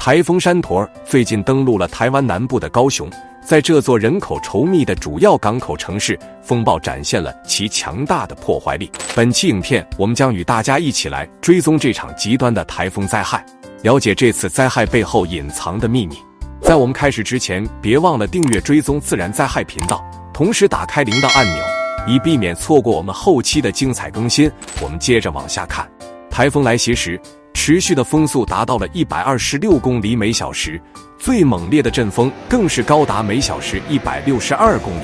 台风山陀最近登陆了台湾南部的高雄，在这座人口稠密的主要港口城市，风暴展现了其强大的破坏力。本期影片，我们将与大家一起来追踪这场极端的台风灾害，了解这次灾害背后隐藏的秘密。在我们开始之前，别忘了订阅追踪自然灾害频道，同时打开铃铛按钮，以避免错过我们后期的精彩更新。我们接着往下看，台风来袭时，持续的风速达到了126公里每小时，最猛烈的阵风更是高达每小时162公里。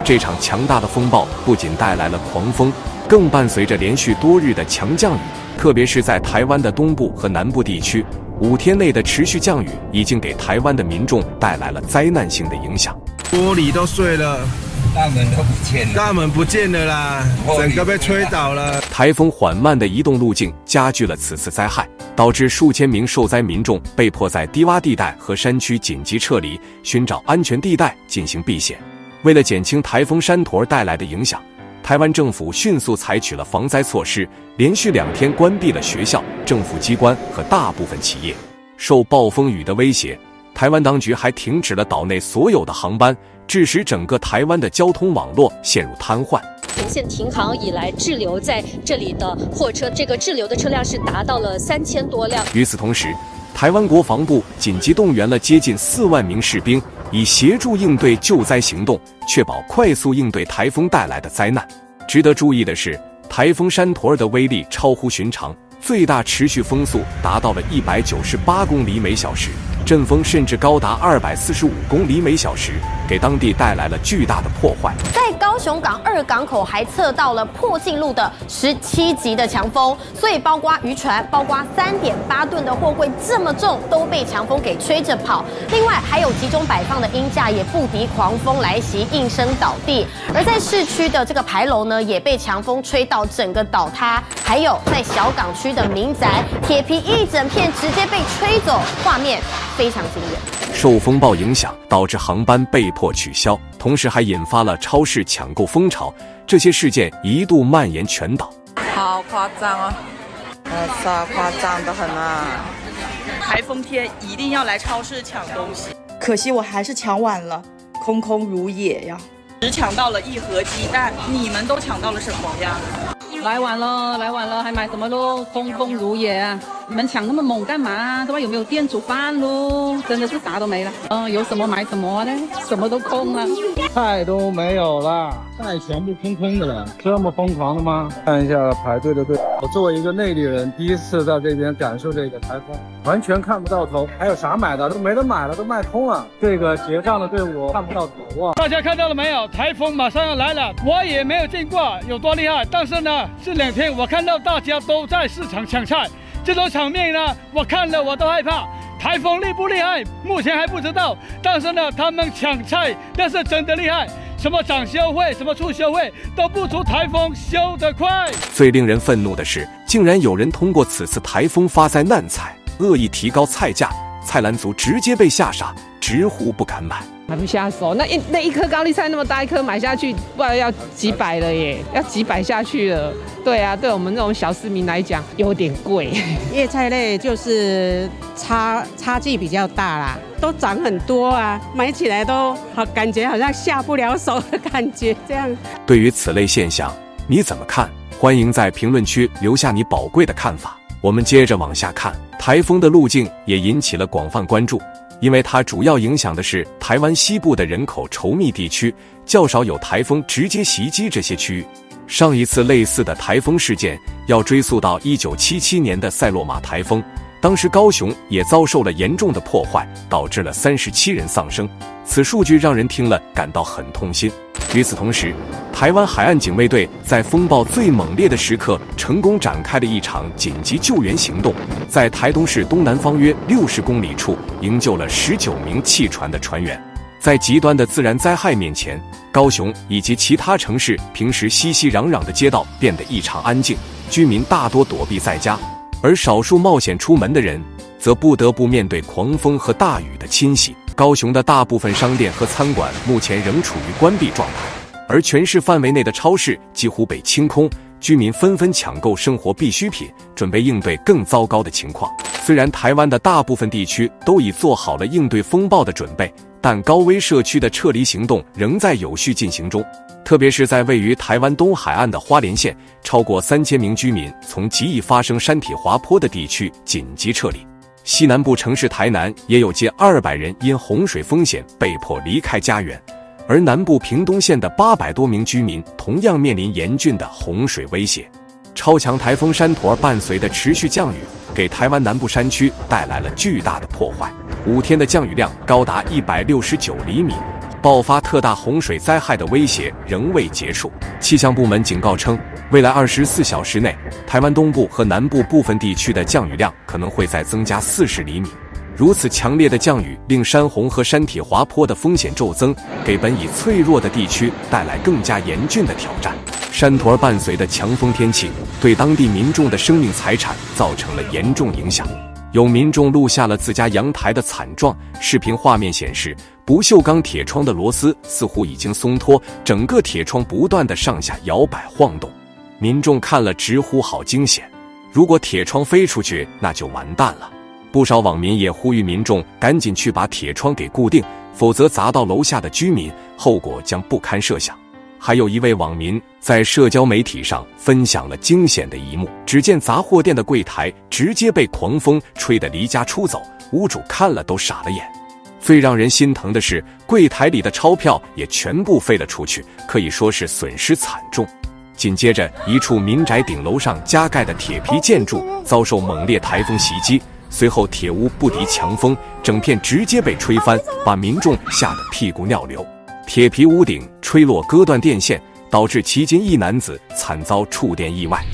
这场强大的风暴不仅带来了狂风，更伴随着连续多日的强降雨，特别是在台湾的东部和南部地区，5天内的持续降雨已经给台湾的民众带来了灾难性的影响。玻璃都碎了，大门都不见了，大门不见了啦，整个被吹倒了。台风缓慢的移动路径加剧了此次灾害，导致数千名受灾民众被迫在低洼地带和山区紧急撤离，寻找安全地带进行避险。为了减轻台风山陀带来的影响，台湾政府迅速采取了防灾措施，连续2天关闭了学校、政府机关和大部分企业。受暴风雨的威胁，台湾当局还停止了岛内所有的航班，致使整个台湾的交通网络陷入瘫痪。全线停航以来，滞留在这里的货车，这个滞留的车辆是达到了3000多辆。与此同时，台湾国防部紧急动员了接近4万名士兵，以协助应对救灾行动，确保快速应对台风带来的灾难。值得注意的是，台风山陀的威力超乎寻常，最大持续风速达到了198公里每小时，阵风甚至高达245公里每小时，给当地带来了巨大的破坏。在高雄港2港口还测到了破纪录的17级的强风，所以包括渔船，包括3.8吨的货柜这么重都被强风给吹着跑。另外还有集中摆放的鹰架也不敌狂风来袭，应声倒地。而在市区的这个牌楼呢，也被强风吹到整个倒塌。还有在小港区的民宅，铁皮一整片直接被吹走，画面非常惊人。受风暴影响，导致航班被迫取消，同时还引发了超市抢购风潮。这些事件一度蔓延全岛。好夸张啊！夸张得很啊！台风天一定要来超市抢东西，可惜我还是抢晚了，空空如也呀！只抢到了1盒鸡蛋，你们都抢到了什么呀？来晚了，还买什么喽？空空如也啊！你们抢那么猛干嘛？他妈有没有店煮饭喽？真的是啥都没了。有什么买什么呢？什么都空了，菜都没有了，菜全部空空的了，这么疯狂的吗？看一下排队的队，我作为一个内地人，第一次在这边感受这个台风，完全看不到头。还有啥买的都没得买了，都卖空了。这个结账的队伍看不到头啊！大家看到了没有？台风马上要来了，我也没有见过有多厉害，但是呢，这2天我看到大家都在市场抢菜。这种场面呢，我看了我都害怕。台风厉不厉害？目前还不知道，但是呢，他们抢菜那是真的厉害。什么涨修会，什么促修会，都不如台风修得快。最令人愤怒的是，竟然有人通过此次台风发灾难财，恶意提高菜价，菜篮族直接被吓傻，直呼不敢买。还不下手？那一颗高丽菜那么大一颗买下去，不然要几百了耶，要几百下去了。对啊，对我们这种小市民来讲，有点贵。叶菜类就是差距比较大啦，都涨很多啊，买起来都感觉好像下不了手的感觉。这样，对于此类现象，你怎么看？欢迎在评论区留下你宝贵的看法。我们接着往下看，台风的路径也引起了广泛关注。因为它主要影响的是台湾西部的人口稠密地区，较少有台风直接袭击这些区域。上一次类似的台风事件要追溯到1977年的塞洛玛台风，当时高雄也遭受了严重的破坏，导致了37人丧生。此数据让人听了感到很痛心。与此同时，台湾海岸警卫队在风暴最猛烈的时刻，成功展开了一场紧急救援行动，在台东市东南方约60公里处营救了19名弃船的船员。在极端的自然灾害面前，高雄以及其他城市平时熙熙攘攘的街道变得异常安静，居民大多躲避在家，而少数冒险出门的人则不得不面对狂风和大雨的侵袭。高雄的大部分商店和餐馆目前仍处于关闭状态，而全市范围内的超市几乎被清空，居民纷纷抢购生活必需品，准备应对更糟糕的情况。虽然台湾的大部分地区都已做好了应对风暴的准备，但高危社区的撤离行动仍在有序进行中。特别是在位于台湾东海岸的花莲县，超过3000名居民从极易发生山体滑坡的地区紧急撤离。西南部城市台南也有近200人因洪水风险被迫离开家园，而南部屏东县的800多名居民同样面临严峻的洪水威胁。超强台风山陀伴随的持续降雨，给台湾南部山区带来了巨大的破坏。5天的降雨量高达169厘米，爆发特大洪水灾害的威胁仍未结束。气象部门警告称，未来24小时内，台湾东部和南部部分地区的降雨量可能会再增加40厘米。如此强烈的降雨令山洪和山体滑坡的风险骤增，给本已脆弱的地区带来更加严峻的挑战。山陀伴随的强风天气，对当地民众的生命财产造成了严重影响。有民众录下了自家阳台的惨状，视频画面显示，不锈钢铁窗的螺丝似乎已经松脱，整个铁窗不断的上下摇摆晃动。民众看了直呼好惊险，如果铁窗飞出去，那就完蛋了。不少网民也呼吁民众赶紧去把铁窗给固定，否则砸到楼下的居民，后果将不堪设想。还有一位网民在社交媒体上分享了惊险的一幕，只见杂货店的柜台直接被狂风吹得离家出走，屋主看了都傻了眼。最让人心疼的是，柜台里的钞票也全部飞了出去，可以说是损失惨重。紧接着，一处民宅顶楼上加盖的铁皮建筑遭受猛烈台风袭击，随后铁屋不敌强风，整片直接被吹翻，把民众吓得屁股尿流。铁皮屋顶吹落割断电线，导致期间一男子惨遭触电意外。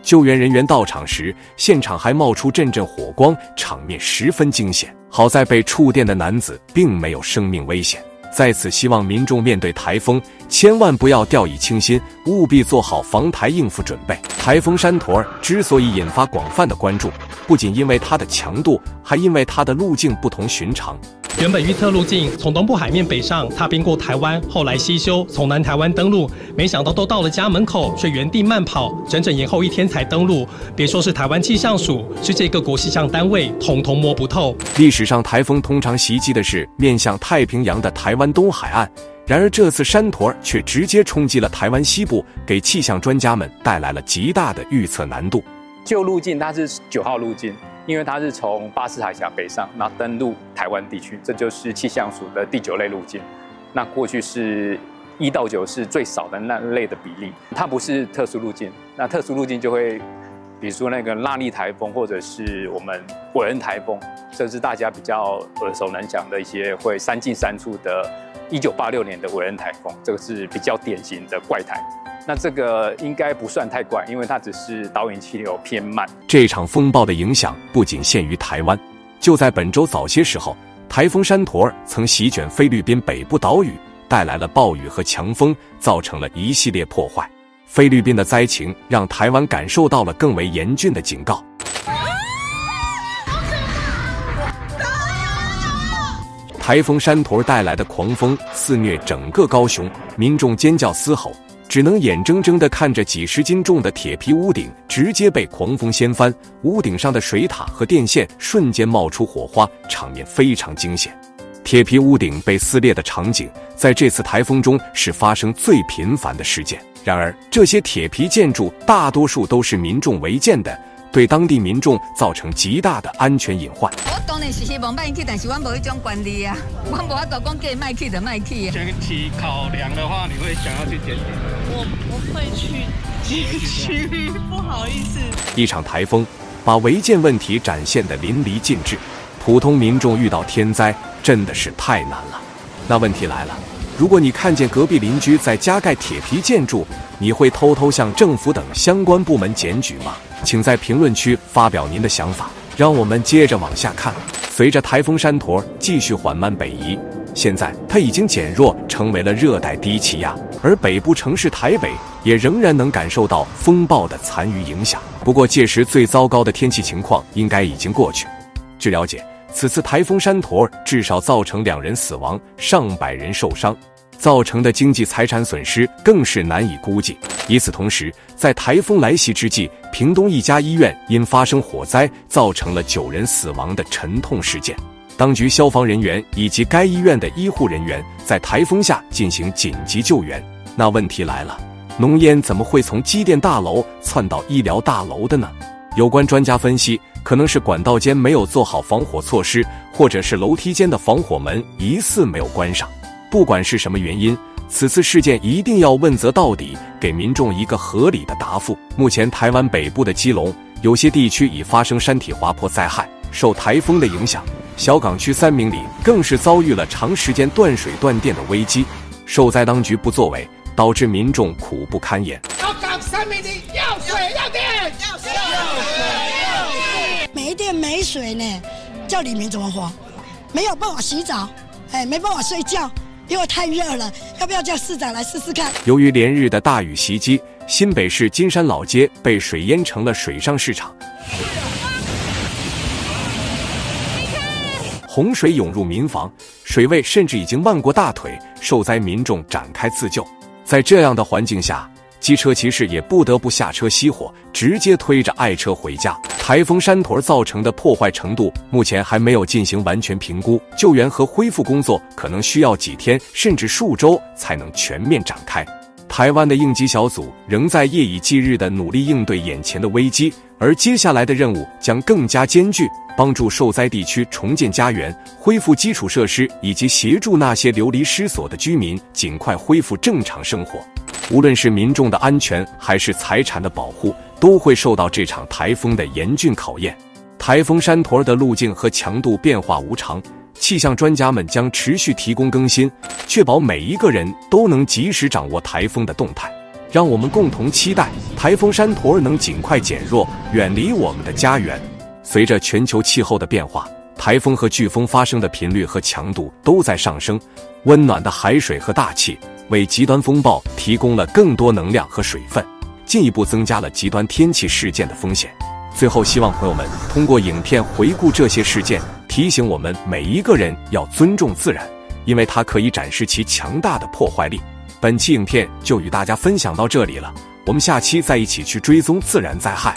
救援人员到场时，现场还冒出阵阵火光，场面十分惊险。好在被触电的男子并没有生命危险。在此希望民众面对台风，千万不要掉以轻心，务必做好防台应付准备。台风山陀之所以引发广泛的关注，不仅因为它的强度，还因为它的路径不同寻常。原本预测路径从东部海面北上，踏冰过台湾，后来西修，从南台湾登陆，没想到都到了家门口，却原地慢跑，整整延后1天才登陆。别说是台湾气象署，世界各国气象单位统统摸不透。历史上台风通常袭击的是面向太平洋的台湾东海岸，然而这次山陀却直接冲击了台湾西部，给气象专家们带来了极大的预测难度。旧路径它是9号路径。因为它是从巴士海峡北上，然后登陆台湾地区，这就是气象署的第9类路径。那过去是1到9是最少的那类的比例，它不是特殊路径。那特殊路径就会，比如说那个纳莉台风，或者是我们韦恩台风，这是大家比较耳熟能详的一些会3进3出的1986年的韦恩台风，这个是比较典型的怪台。那这个应该不算太怪，因为它只是导引气流偏慢。这场风暴的影响不仅限于台湾，就在本周早些时候，台风山陀曾席卷菲律宾北部岛屿，带来了暴雨和强风，造成了一系列破坏。菲律宾的灾情让台湾感受到了更为严峻的警告。台风山陀带来的狂风肆虐整个高雄，民众尖叫嘶吼，只能眼睁睁地看着几十斤重的铁皮屋顶直接被狂风掀翻，屋顶上的水塔和电线瞬间冒出火花，场面非常惊险。铁皮屋顶被撕裂的场景在这次台风中是发生最频繁的事件。然而，这些铁皮建筑大多数都是民众违建的，对当地民众造成极大的安全隐患。我当然是希望卖去，但是我没一种管理啊，我无法度讲叫卖去就卖去啊。前期考量的话，你会想要去检举？我不会去检举，不好意思。一场台风把违建问题展现得淋漓尽致，普通民众遇到天灾真的是太难了。那问题来了，如果你看见隔壁邻居在加盖铁皮建筑，你会偷偷向政府等相关部门检举吗？请在评论区发表您的想法。让我们接着往下看。随着台风山陀继续缓慢北移，现在它已经减弱，成为了热带低气压，而北部城市台北也仍然能感受到风暴的残余影响。不过届时最糟糕的天气情况应该已经过去。据了解，此次台风山陀至少造成2人死亡，上百人受伤。造成的经济财产损失更是难以估计。与此同时，在台风来袭之际，屏东一家医院因发生火灾，造成了9人死亡的沉痛事件。当局消防人员以及该医院的医护人员在台风下进行紧急救援。那问题来了，浓烟怎么会从机电大楼窜到医疗大楼的呢？有关专家分析，可能是管道间没有做好防火措施，或者是楼梯间的防火门疑似没有关上。不管是什么原因，此次事件一定要问责到底，给民众一个合理的答复。目前台湾北部的基隆有些地区已发生山体滑坡灾害，受台风的影响，小港区3明里更是遭遇了长时间断水断电的危机。受灾当局不作为，导致民众苦不堪言。小港3明里要水要电，要水要电，没电没水呢，叫里民怎么活？没有办法洗澡，没办法睡觉。因为太热了，要不要叫市长来试试看？由于连日的大雨袭击，新北市金山老街被水淹成了水上市场，洪水涌入民房，水位甚至已经漫过大腿，受灾民众展开自救。在这样的环境下，机车骑士也不得不下车熄火，直接推着爱车回家。台风山陀造成的破坏程度目前还没有进行完全评估，救援和恢复工作可能需要几天甚至数周才能全面展开。台湾的应急小组仍在夜以继日地努力应对眼前的危机，而接下来的任务将更加艰巨，帮助受灾地区重建家园、恢复基础设施，以及协助那些流离失所的居民尽快恢复正常生活。无论是民众的安全还是财产的保护，都会受到这场台风的严峻考验。台风山陀的路径和强度变化无常，气象专家们将持续提供更新，确保每一个人都能及时掌握台风的动态。让我们共同期待台风山陀能尽快减弱，远离我们的家园。随着全球气候的变化，台风和飓风发生的频率和强度都在上升，温暖的海水和大气为极端风暴提供了更多能量和水分，进一步增加了极端天气事件的风险。最后，希望朋友们通过影片回顾这些事件，提醒我们每一个人要尊重自然，因为它可以展示其强大的破坏力。本期影片就与大家分享到这里了，我们下期再一起去追踪自然灾害。